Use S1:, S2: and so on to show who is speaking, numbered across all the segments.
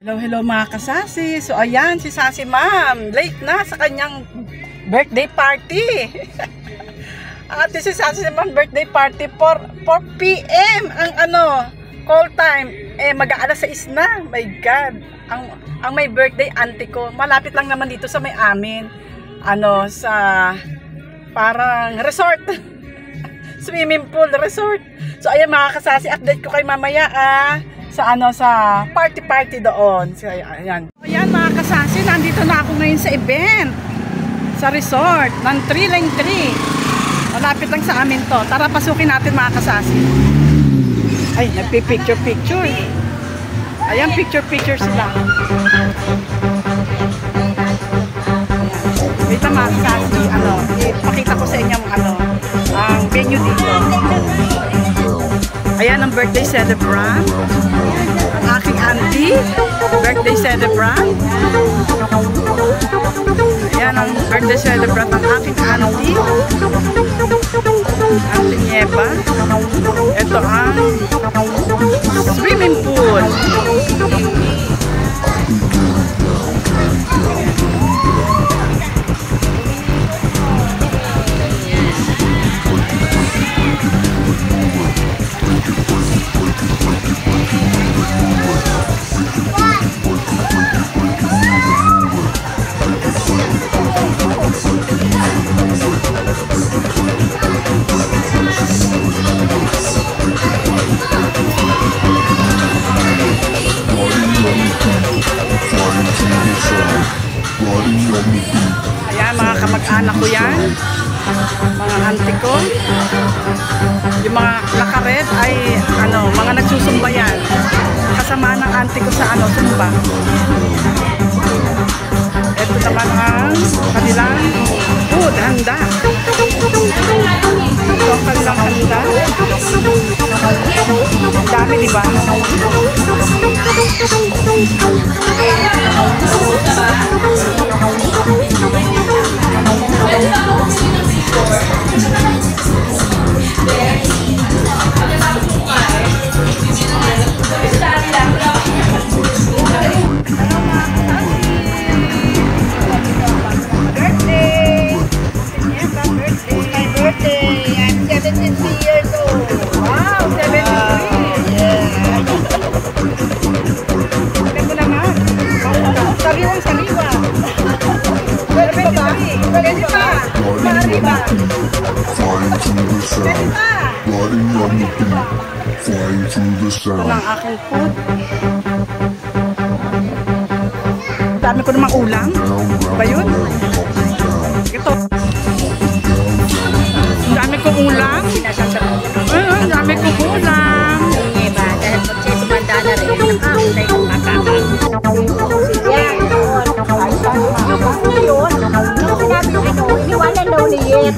S1: Hello mga kasasi. So ayan si Sasi Ma'am, late na sa kanyang birthday party. At si Sasi Ma'am birthday party 4 PM ang call time. Mag-aalas 6 na. My God. Ang may birthday auntie ko. Malapit lang naman dito sa may amin. Sa parang resort. Swimming pool resort. So ayan mga kasasi, update ko kay mamaya sa party doon. So, ayan mga kasasi, nandito na ako ngayon sa event sa resort ng 3 Lane 3. Malapit lang sa amin to. Tara pasukin natin mga kasasi. Ay, nagpi-picture. Ayan, picture sila. Wait lang mga kasasi, ipakita ko sa inyo ang venue dito. Ayan ang birthday celebrant. Ang aking auntie. Birthday celebrant. Ayan ang birthday celebrant ng aking auntie. Auntie Nieva. Ito ang swimming pool. Ayan, mga kamag-anak ko yan, mga auntie ko. Yung mga naka-red ay mga nagsusumba yan. Kasama ng auntie ko sa sumba. Ito naman ang kanilang food, handa. Ito ang kanilang handa. Dami, diba? Ito ng aking food. Dami ko namang ulam. Ba yun? Ito. Dami kong ulam. Dami kong ulam.
S2: Dahil pag siya tumanda na rin, nakakulay yung makakang. Iniwanan daw niyet.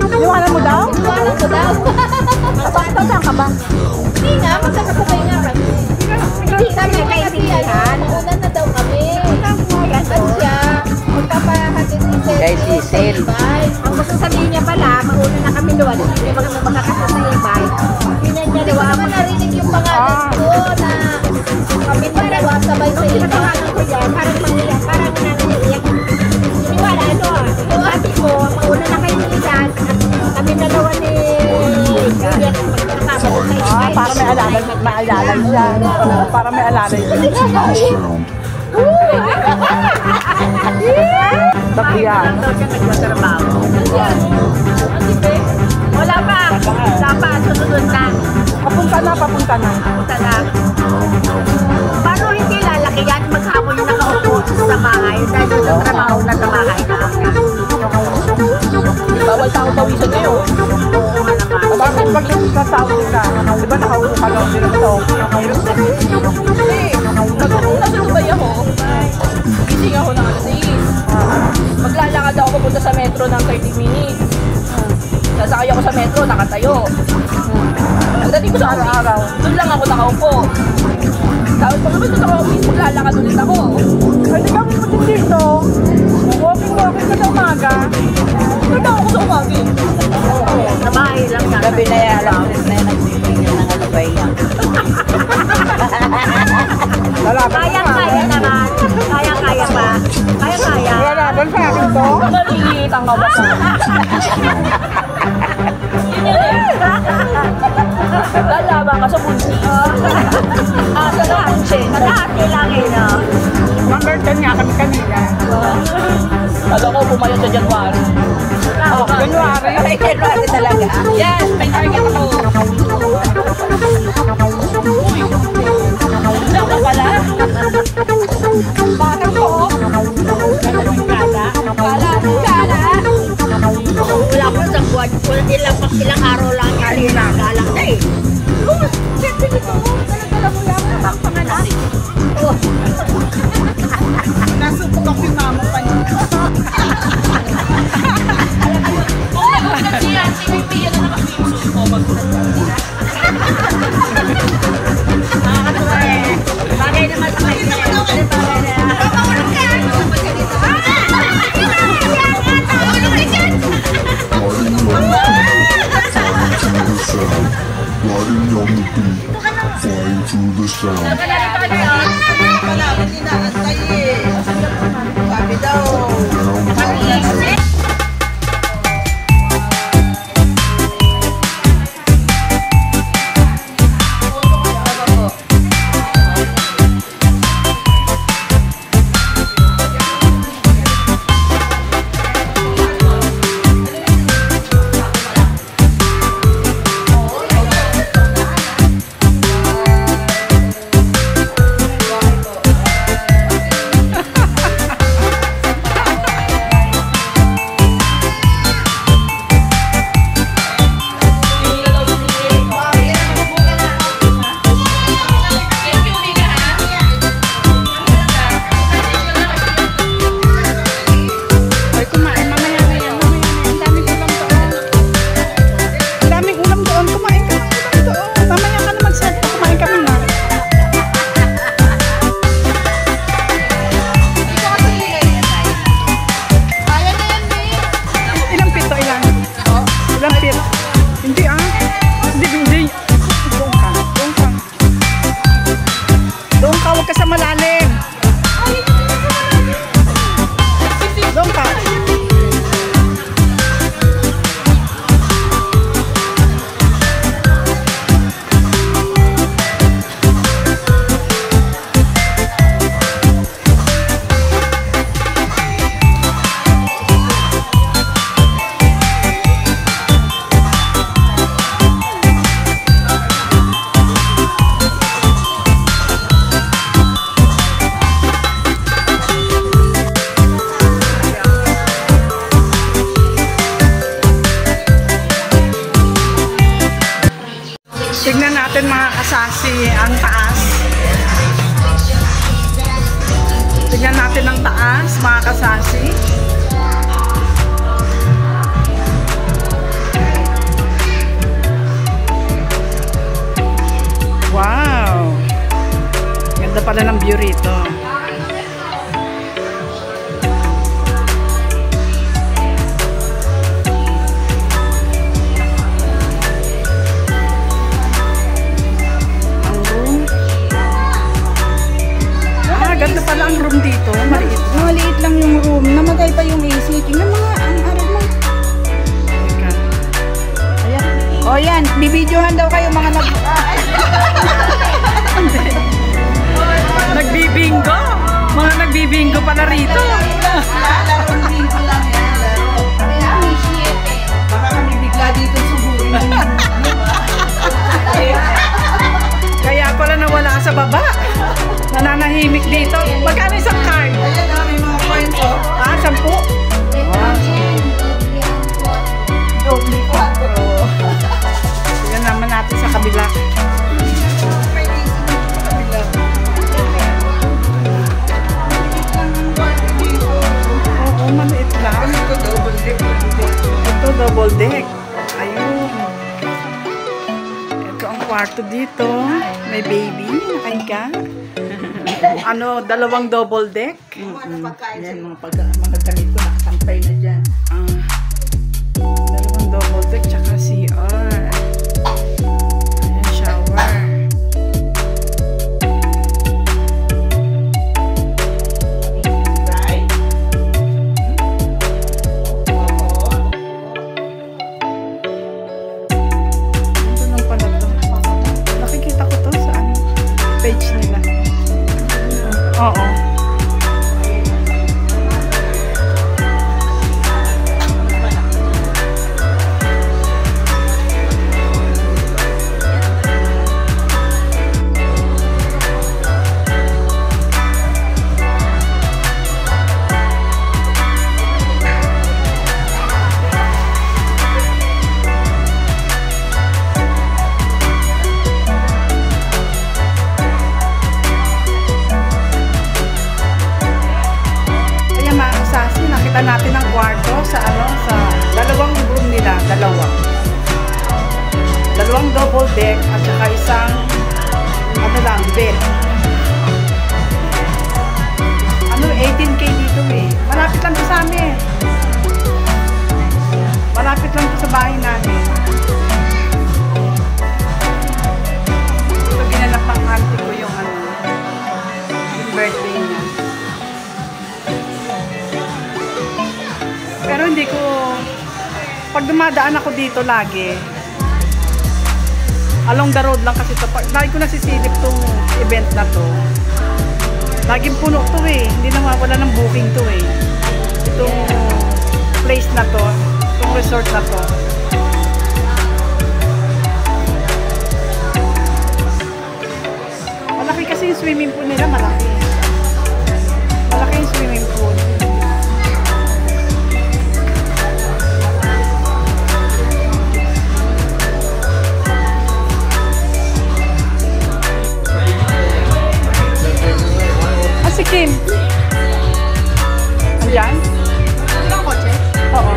S1: Iniwanan mo daw?
S2: Iniwanan ko daw.
S1: Saan ka ba?
S2: Hindi nga, magkakasabay nga kami. Hindi kami kaibigan. Una na daw kami. Kasan siya. Magpapahatid si Sel.
S3: Kay si Sel.
S2: Ang gusto sabihin niya pala, mauna na kami doon. Hindi mga makakasal sa ibay. Pinanyaliwa ako. Narinig yung pangalan ko na kami dalawa sabay sa ibay. Pangalan ko yan. Parang mangiyak. Parang nananiyak. Iniwala yung ate ko, mauna na kayo nilisan. Kami dalawa ni Juliet.
S1: Para may alalay siya. Para may alalay siya. Bagyan.
S2: Wala pa. Dapat susunod na.
S1: Papunta na.
S2: Paano hindi lalaki yan? Maghapon yung nakaupo sa bahay. Dahil sa trabaho na sa bahay na.
S3: Bawal tao pawisan ngayon.
S2: Oo nga naman.
S1: Bakit pag nagsasawi ka? Di ba nakaupo ka lang?
S3: Nagsusumbay ako. Gising ako ng alas 6. Maglalakad ako papunta sa metro ng 30 minutes. Sasakay ako sa metro, nakatayo. Pagdating ko sa araw, doon lang ako nakaupo. Tapos pag naman sa office, maglalakad ulit ako.
S1: Pwede kami putin dito. Walking ka sa umaga.
S3: Nagda ako sa umaga.
S2: Sa bahay lang yan.
S3: Gabi na yan, alam na yan, nagsisingin ng alabay yan. Sa lahat
S2: Kalahati lang eh, no?
S1: Number 10 nga kami kanina.
S3: Alam ko, pumayot sa January.
S1: January.
S2: Ay, January talaga.
S3: Yes, may target ako. Uy, wala ka pala. Parang ko.
S2: Kala. Wala ko sa buwan. Ilang araw lang yan. Galang na eh. Siyempre dito mo. Dala mo lang. Pangalan.
S1: Nasubok ako yung mama pa niya.
S2: Bagay naman sa kanya.
S4: Riding on the beat, flying through the sound.
S1: Tignan natin mga kasasi ang taas. Tignan natin ang taas mga kasasi. Wow! Ganda pala ng view rito. Ganda pala ang room dito. Maliit.
S2: Maliit lang yung room. Namatay pa yung AC. Tingnan mga ang arap mo.
S1: Teka.
S2: Ayan. O yan, bibidyohan daw kayo mga
S1: Nagbibingo. Mga nagbibingo pala rito.
S2: Larong linggo lang yan. Baka kami bigla dito suburin.
S1: Kaya pala nawala ka sa baba. Nananahimik dito. Magkano isang card?
S2: Ayan na, may mga coins o.
S1: 10?
S2: Doble 4.
S1: Tignan naman natin sa kabila. Oo, maliit lang. Ito, double deck. Ayun. Ito ang kwarto dito. May baby. Nakahiga. Ano, dalawang double deck.
S2: Yan, mga ganito, nakasampay na dyan.
S1: Dalawang double deck, tsaka CR. Ayan, shower. Ito lang pala to. Nakikita ko to Oo. Nakita natin ang kwarto sa sa dalawang room nila, dalawang double deck at saka isang bed. 18K dito eh. Malapit lang to sa amin. Malapit lang to sa bahay namin. Ito ginanap ng auntie ko yung yung birthday niya. Pero hindi ko, pag dumadaan ako dito lagi, along the road lang kasi ito, lagi ko nasisilip tong event na to. Laging puno to eh, hindi na wala ng booking to eh. Itong place na to, itong resort na to. Malaki kasi yung swimming pool nila, malaki. Malaki yung swimming pool. Si Kim. Andyan?
S3: Ilang kotse?
S1: Oo.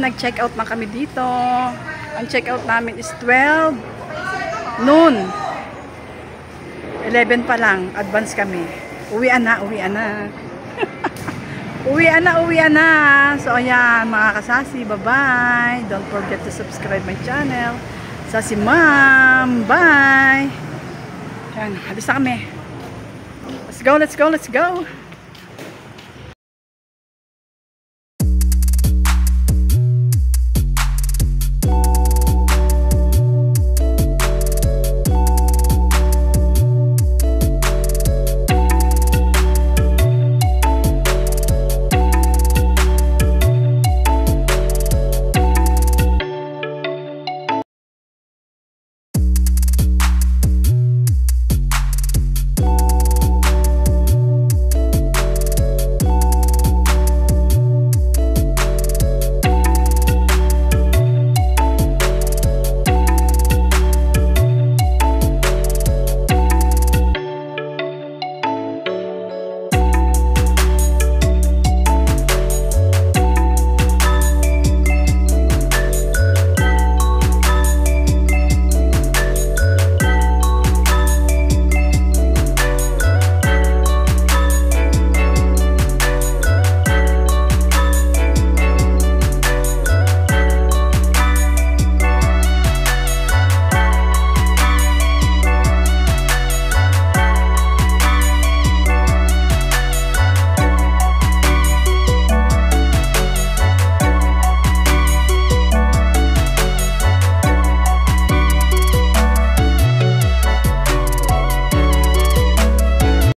S1: nag-check out na kami dito. Ang check out namin is 12 noon. 11 pa lang, advance kami. Uwian na. Uwian na. So ayan, mga kasasi, bye-bye. Don't forget to subscribe my channel. Sasi Ma'am, bye. Yan, halis na kami. Let's go.